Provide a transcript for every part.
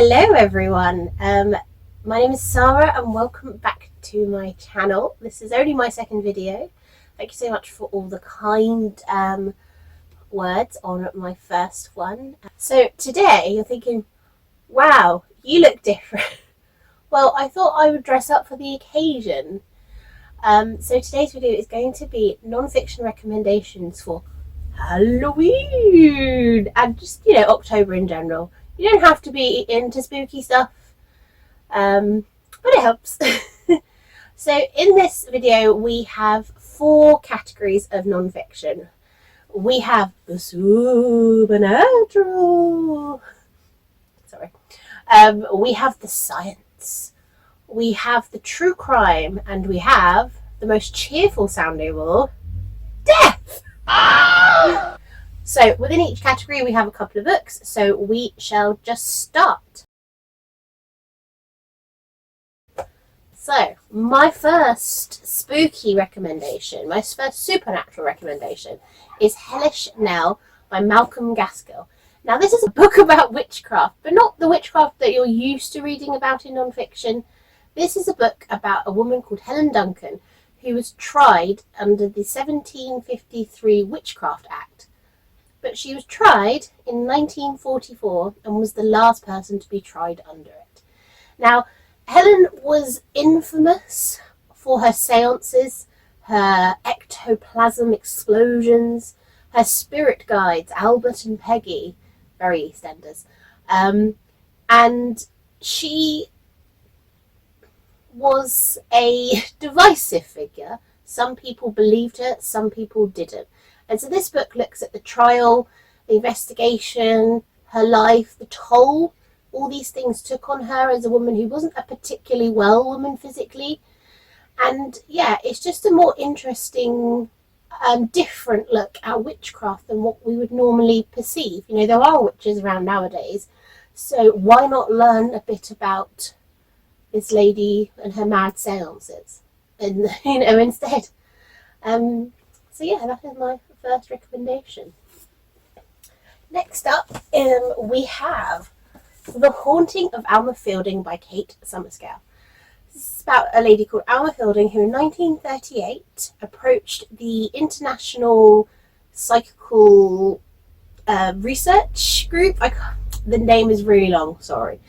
Hello everyone, my name is Sarah and welcome back to my channel. This is only my second video. Thank you so much for all the kind words on my first one. So today you're thinking, wow, you look different. Well, I thought I would dress up for the occasion. So today's video is going to be non-fiction recommendations for Halloween and just, October in general. You don't have to be into spooky stuff, but it helps. So in this video we have 4 categories of non-fiction. We have the supernatural, we have the science, we have the true crime, and we have the most cheerful sounding of all, death! So within each category we have a couple of books, so we shall just start. So my first spooky recommendation, my first supernatural recommendation is Hellish, Nell by Malcolm Gaskill. Now this is a book about witchcraft, but not the witchcraft that you're used to reading about in non-fiction. This is a book about a woman called Helen Duncan who was tried under the 1753 Witchcraft Act. But she was tried in 1944 and was the last person to be tried under it. Now, Helen was infamous for her seances, her ectoplasm explosions, her spirit guides, Albert and Peggy, very EastEnders. And she was a divisive figure. Some people believed her, some people didn't. And so this book looks at the trial, the investigation, her life, the toll all these things took on her as a woman who wasn't a particularly well woman physically. And yeah, it's just a more interesting, different look at witchcraft than what we would normally perceive. There are witches around nowadays, so why not learn a bit about this lady and her mad seances, and instead. So yeah, that is my first recommendation. Next up, we have The Haunting of Alma Fielding by Kate Summerscale. This is about a lady called Alma Fielding who in 1938 approached the International Psychical Research Group. The name is really long, sorry.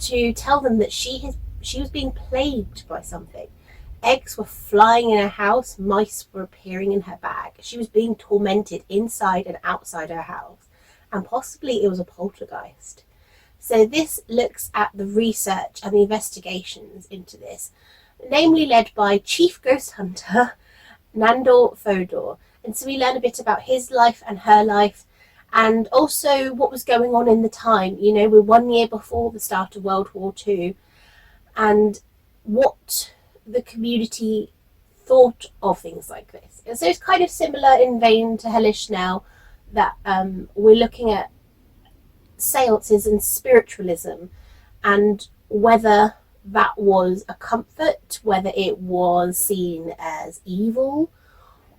To tell them that she was being plagued by something. Eggs were flying in her house, mice were appearing in her bag. She was being tormented inside and outside her house, and possibly it was a poltergeist. So this looks at the research and the investigations into this, namely led by Chief Ghost Hunter Nandor Fodor. And so we learn a bit about his life and her life, and also what was going on in the time. We're 1 year before the start of World War II, and what the community thought of things like this. And so it's kind of similar in vein to Hellish now, that we're looking at seances and spiritualism and whether that was a comfort, whether it was seen as evil,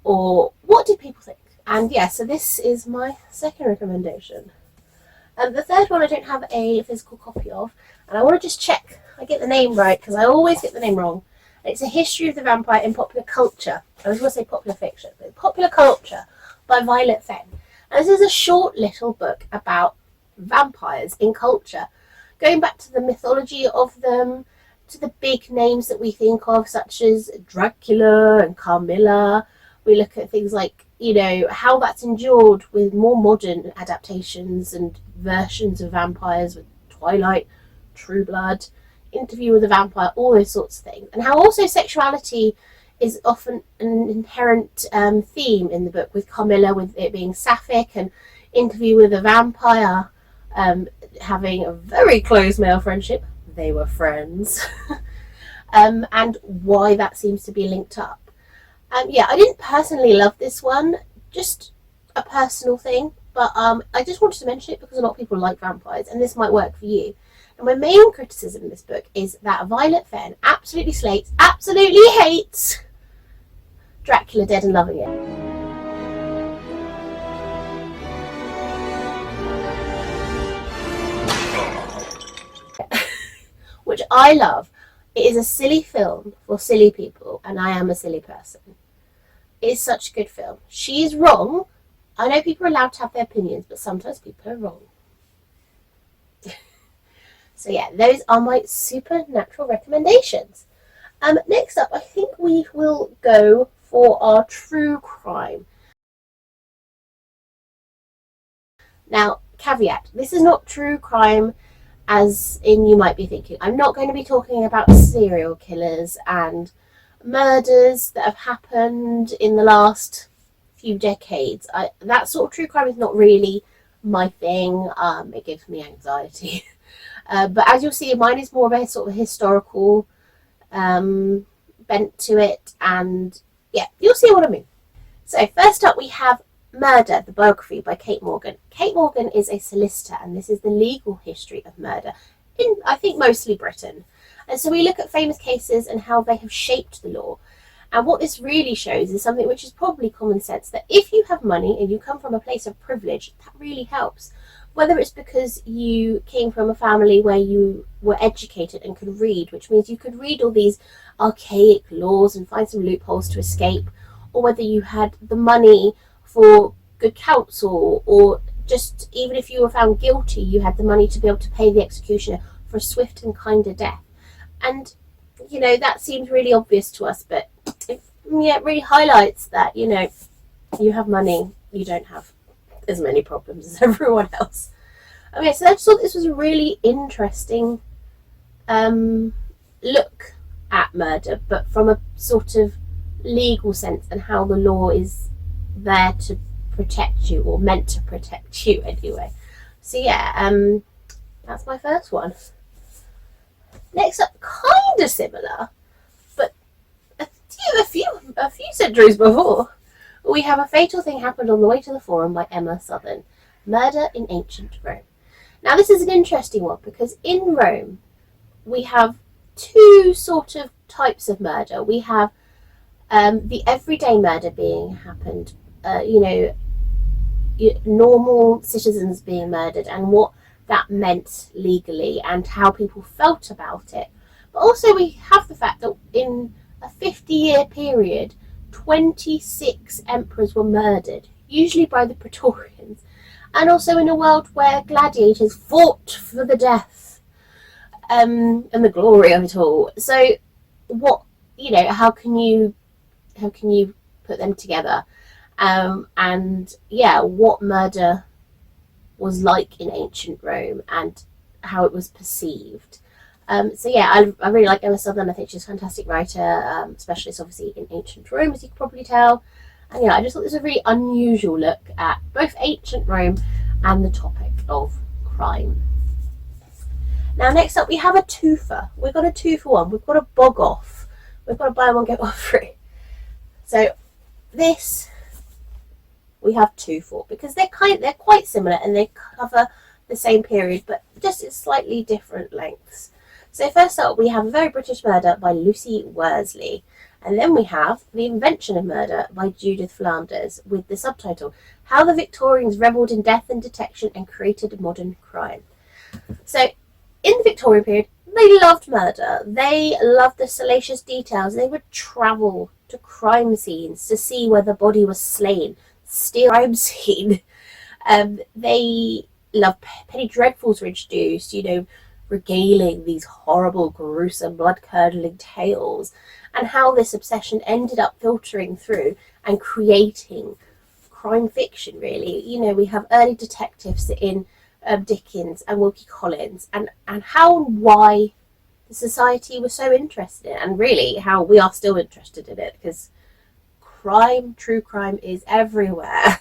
or what did people think? And yeah, so this is my second recommendation. And the third one I don't have a physical copy of, and I want to just check I get the name right, because I always get the name wrong. It's A History of the Vampire in Popular Culture. I was going to say popular fiction, but Popular Culture by Violet Fenn. And this is a short little book about vampires in culture, going back to the mythology of them, to the big names that we think of, such as Dracula and Carmilla. We look at things like, how that's endured with more modern adaptations and versions of vampires, with Twilight, True Blood, Interview with a Vampire, all those sorts of things. And how also sexuality is often an inherent theme in the book, with Carmilla, with it being sapphic, and Interview with a Vampire having a very close male friendship. They were friends. And why that seems to be linked up. Yeah, I didn't personally love this one, just a personal thing, but I just wanted to mention it because a lot of people like vampires, and this might work for you. And my main criticism in this book is that Violet Fenn absolutely slates, absolutely hates Dracula Dead and Loving It. I love. It is a silly film for silly people, and I am a silly person. It is such a good film. She is wrong. I know people are allowed to have their opinions, but sometimes people are wrong. So yeah, those are my supernatural recommendations. Next up, I think we will go for our true crime. Now, caveat, this is not true crime as in you might be thinking. I'm not going to be talking about serial killers and murders that have happened in the last few decades. That sort of true crime is not really my thing. It gives me anxiety. But as you'll see, mine is more of a sort of historical bent to it, and yeah, you'll see what I mean. So first up we have Murder, the Biography by Kate Morgan. Kate Morgan is a solicitor, and this is the legal history of murder in, I think, mostly Britain. And so we look at famous cases and how they have shaped the law. And what this really shows is something which is probably common sense, that if you have money and you come from a place of privilege, that really helps. Whether it's because you came from a family where you were educated and could read, which means you could read all these archaic laws and find some loopholes to escape, or whether you had the money for good counsel, or just even if you were found guilty, you had the money to be able to pay the executioner for a swift and kinder death. And, you know, that seems really obvious to us, but it really highlights that, you know, you have money, you don't have as many problems as everyone else. Okay, so I just thought this was a really interesting look at murder, but from a sort of legal sense, and how the law is there to protect you, or meant to protect you anyway. So yeah, that's my first one. Next up, kind of similar, but a few centuries before, we have A Fatal Thing Happened on the Way to the Forum by Emma Southon. Murder in Ancient Rome. Now this is an interesting one, because in Rome we have two sort of types of murder. We have the everyday murder being happened, normal citizens being murdered, and what that meant legally and how people felt about it. But also we have the fact that in a 50-year period, 26 emperors were murdered, usually by the Praetorians, and also in a world where gladiators fought for the death and the glory of it all. So what, how can you put them together? And yeah, what murder was like in ancient Rome and how it was perceived. So yeah, I really like Emma Southon. I think she's a fantastic writer, specialist obviously in ancient Rome, as you can probably tell. And yeah, I just thought this was a really unusual look at both ancient Rome and the topic of crime. Now next up we have a twofer. We've got a 2-for-1. We've got a bog off. We've got a buy one get one free. So this we have 2 for, because they're quite similar and they cover the same period, but just at slightly different lengths. So first up we have A Very British Murder by Lucy Worsley, and then we have The Invention of Murder by Judith Flanders, with the subtitle How the Victorians Revelled in Death and Detection and Created Modern Crime. So in the Victorian period, they loved murder. They loved the salacious details. They would travel to crime scenes to see where the body was slain, steal crime scene. They loved penny dreadfuls were introduced, regaling these horrible, gruesome, blood-curdling tales, and how this obsession ended up filtering through and creating crime fiction, really. We have early detectives in Dickens and Wilkie Collins, and how and why the society was so interested in it, and really how we are still interested in it, because true crime is everywhere.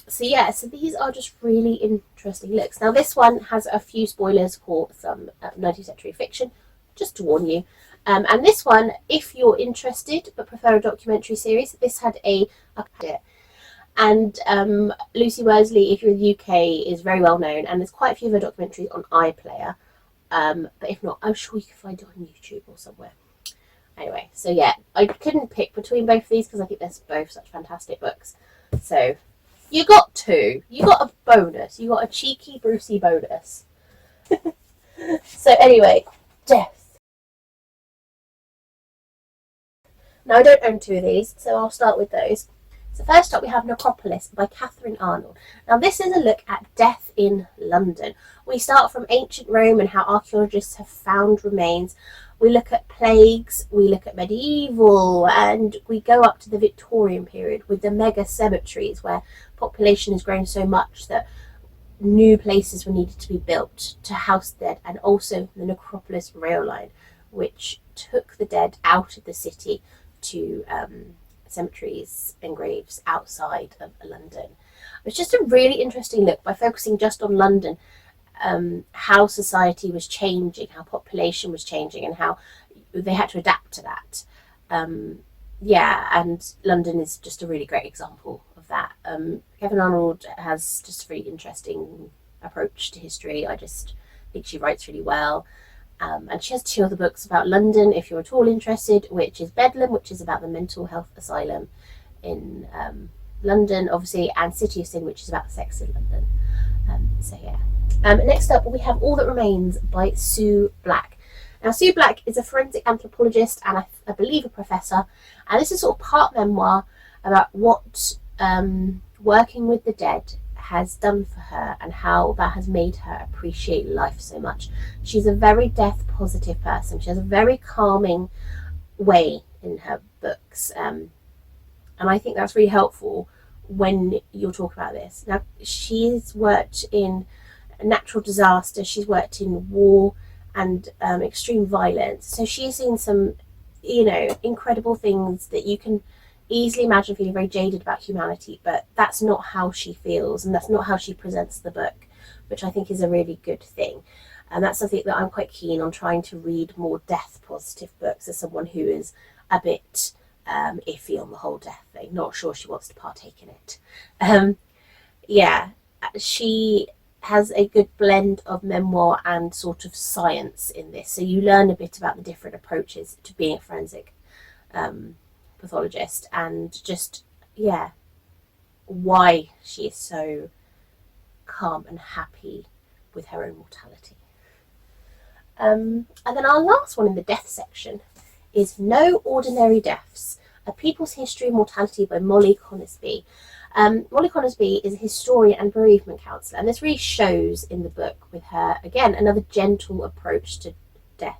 So these are just really interesting looks. Now this one has a few spoilers for some 19th century fiction, just to warn you. And this one, if you're interested but prefer a documentary series, this had and Lucy Worsley, if you're in the UK, is very well known, and there's quite a few of her documentaries on iPlayer. But if not, I'm sure you can find it on YouTube or somewhere. Anyway, so yeah, I couldn't pick between both of these because I think they're both such fantastic books. So you got 2. You got a bonus. You got a cheeky Brucey bonus. So anyway, death. Now, I don't own two of these, so I'll start with those. So first up we have Necropolis by Catharine Arnold. Now this is a look at death in London. We start from ancient Rome and how archaeologists have found remains. We look at plagues, we look at medieval, and we go up to the Victorian period with the mega cemeteries where population has grown so much that new places were needed to be built to house the dead, and also the Necropolis rail line, which took the dead out of the city to cemeteries and graves outside of London. It's just a really interesting look by focusing just on London, how society was changing, how population was changing, and how they had to adapt to that. And London is just a really great example of that. Catharine Arnold has just a very interesting approach to history. I just think she writes really well. And she has two other books about London, if you're at all interested, which is Bedlam, which is about the mental health asylum in London, obviously, and City of Sin, which is about the sex in London. Next up, we have All That Remains by Sue Black. Now, Sue Black is a forensic anthropologist and I believe a professor, and this is sort of part memoir about what working with the dead has done for her and how that has made her appreciate life so much. She's a very death positive person. She has a very calming way in her books, and I think that's really helpful when you're talking about this. Now, she's worked in natural disaster, she's worked in war and extreme violence, so she's seen some incredible things that you can easily imagine feeling very jaded about humanity, but that's not how she feels and that's not how she presents the book, which I think is a really good thing. And that's something that I'm quite keen on trying to read, more death positive books, as someone who is a bit iffy on the whole death thing, not sure she wants to partake in it. She has a good blend of memoir and sort of science in this, so you learn a bit about the different approaches to being a forensic pathologist, and just why she is so calm and happy with her own mortality. And then our last one in the death section is No Ordinary Deaths, A People's History of Mortality by Molly Conisbee. Molly Conisbee is a historian and bereavement counsellor, and this really shows in the book with her, again, another gentle approach to death.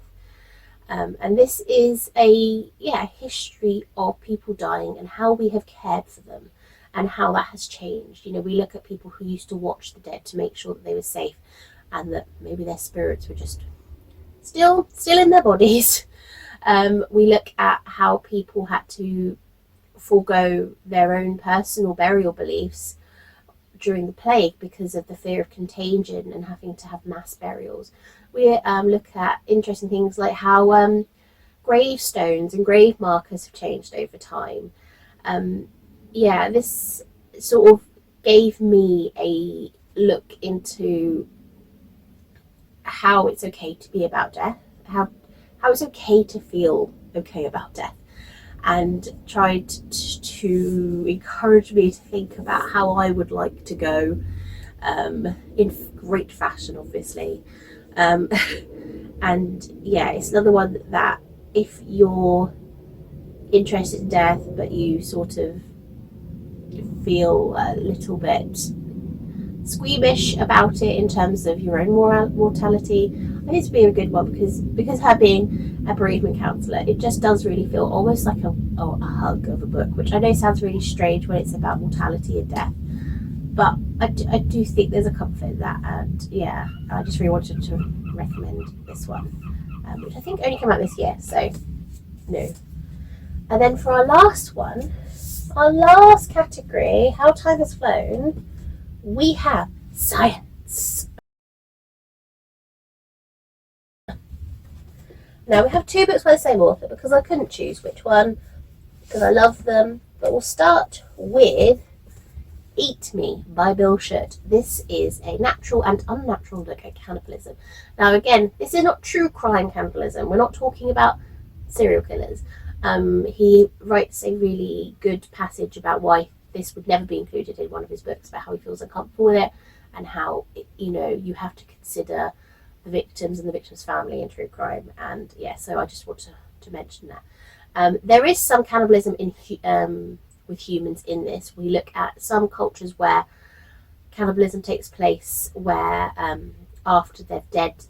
And this is a history of people dying and how we have cared for them and how that has changed. We look at people who used to watch the dead to make sure that they were safe and that maybe their spirits were just still in their bodies. We look at how people had to forego their own personal burial beliefs during the plague because of the fear of contagion and having to have mass burials. We look at interesting things like how gravestones and grave markers have changed over time. This sort of gave me a look into how it's okay to be about death, how it's okay to feel okay about death, and tried to encourage me to think about how I would like to go, in great fashion, obviously. It's another one that if you're interested in death but you sort of feel a little bit squeamish about it in terms of your own mortality, I think it's been a good one because her being a bereavement counsellor, it just does really feel almost like a hug of a book, which I know sounds really strange when it's about mortality and death, but I do think there's a comfort in that, and I just really wanted to recommend this one, which I think only came out this year, so no. And then for our last one, our last category, How Time Has Flown, we have science. Now we have two books by the same author because I couldn't choose which one because I love them, but we'll start with Eat Me by Bill Schutt. This is a natural and unnatural look at cannibalism. Now again, this is not true crime cannibalism. We're not talking about serial killers. He writes a really good passage about why this would never be included in one of his books, about how he feels uncomfortable with it and how you have to consider the victims and the victim's family in true crime. And yeah, so I just want to mention that. There is some cannibalism with humans in this. We look at some cultures where cannibalism takes place where after they're dead,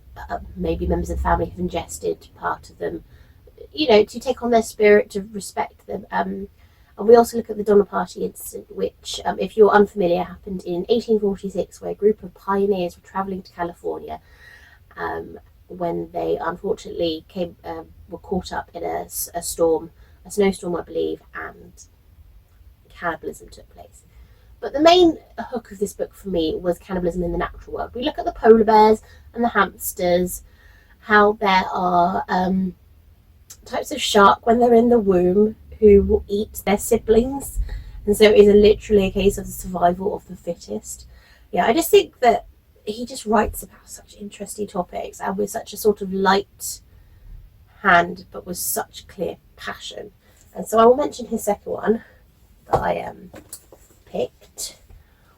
maybe members of the family have ingested part of them, to take on their spirit, to respect them. And we also look at the Donner Party incident, which, if you're unfamiliar, happened in 1846, where a group of pioneers were travelling to California when they unfortunately were caught up in a storm, a snowstorm, I believe, and cannibalism took place. But the main hook of this book for me was cannibalism in the natural world. We look at the polar bears and the hamsters, how there are types of shark when they're in the womb who will eat their siblings. And so it is literally a case of the survival of the fittest. Yeah, I just think that he just writes about such interesting topics and with such a sort of light hand, but with such clear passion. And so I will mention his second one that I picked,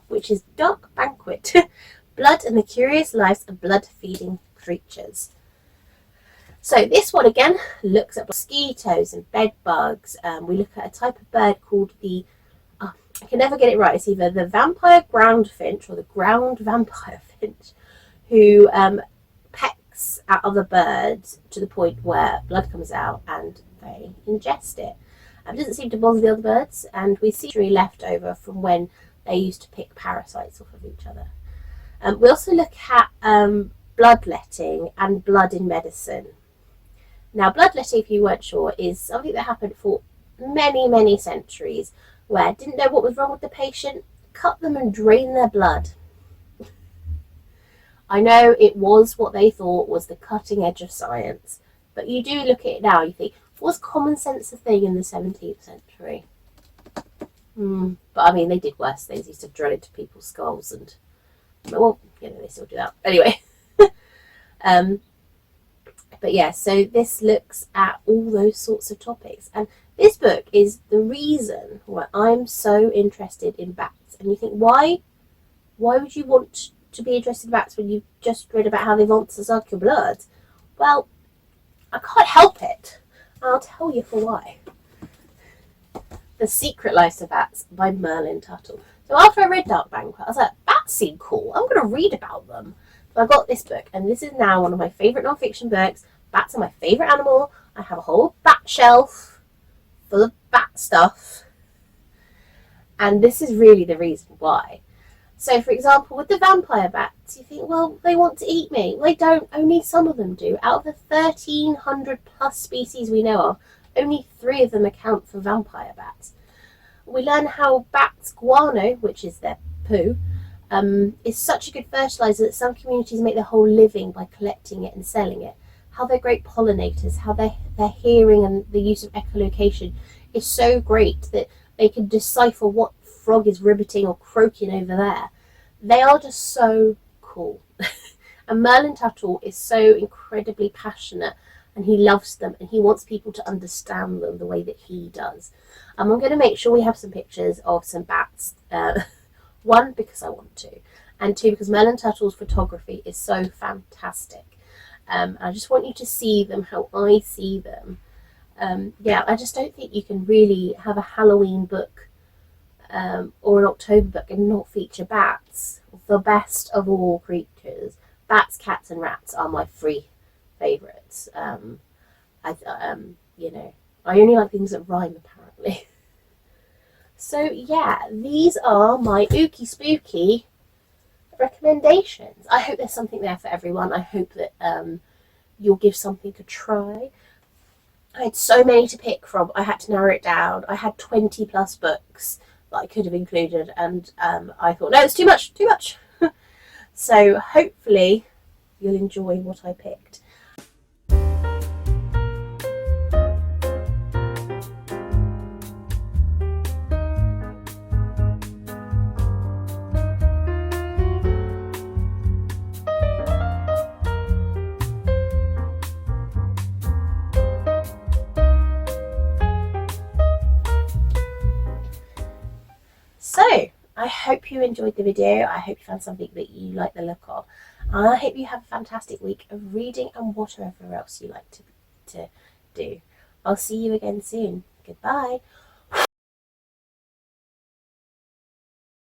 which is Dark Banquet, Blood and the Curious Lives of Blood-Feeding Creatures. So this one again looks at mosquitoes and bed bugs. We look at a type of bird called the, I can never get it right, it's either the vampire ground finch or the ground vampire finch, who pecks at other birds to the point where blood comes out and they ingest it. It doesn't seem to bother the other birds, and we see tree left over from when they used to pick parasites off of each other. We also look at bloodletting and blood in medicine. Now, bloodletting, if you weren't sure, is something that happened for many, many centuries, where didn't know what was wrong with the patient, cut them and drain their blood. I know it was what they thought was the cutting edge of science, but you do look at it now, you think, was common sense a thing in the 17th century? But I mean, they did worse things. They used to drill into people's skulls and, well, they still do that. Anyway. But yeah, so this looks at all those sorts of topics. And this book is the reason why I'm so interested in bats. And you think, why would you want to be interested in bats when you just read about how they want to suck your blood? Well, I can't help it. I'll tell you for why. The Secret Life of Bats by Merlin Tuttle. So after I read Dark Banquet, I was like, bats seem cool. I'm going to read about them. So I got this book, and this is now one of my favourite non-fiction books. Bats are my favourite animal. I have a whole bat shelf full of bat stuff. And this is really the reason why. So, for example, with the vampire bats, you think, well, they want to eat me. Well, they don't. Only some of them do. Out of the 1,300 plus species we know of, only 3 of them account for vampire bats. We learn how bats' guano, which is their poo, is such a good fertilizer that some communities make their whole living by collecting it and selling it. How they're great pollinators, how their hearing and the use of echolocation is so great that they can decipher what frog is ribbiting or croaking over there. They are just so cool. And Merlin Tuttle is so incredibly passionate, and he loves them, and he wants people to understand them the way that he does. I'm going to make sure we have some pictures of some bats. 1, because I want to, and 2, because Merlin Tuttle's photography is so fantastic. I just want you to see them how I see them. I just don't think you can really have a Halloween book or an October book and not feature bats. The best of all creatures. Bats, cats and rats are my 3 favourites. I only like things that rhyme, apparently. So yeah, these are my ooky spooky recommendations. I hope there's something there for everyone. I hope that you'll give something a try. I had so many to pick from. I had to narrow it down. I had 20 plus books that I could have included, and I thought, no, it's too much. So hopefully you'll enjoy what I picked. So, I hope you enjoyed the video. I hope you found something that you like the look of. And I hope you have a fantastic week of reading and whatever else you like to do. I'll see you again soon. Goodbye.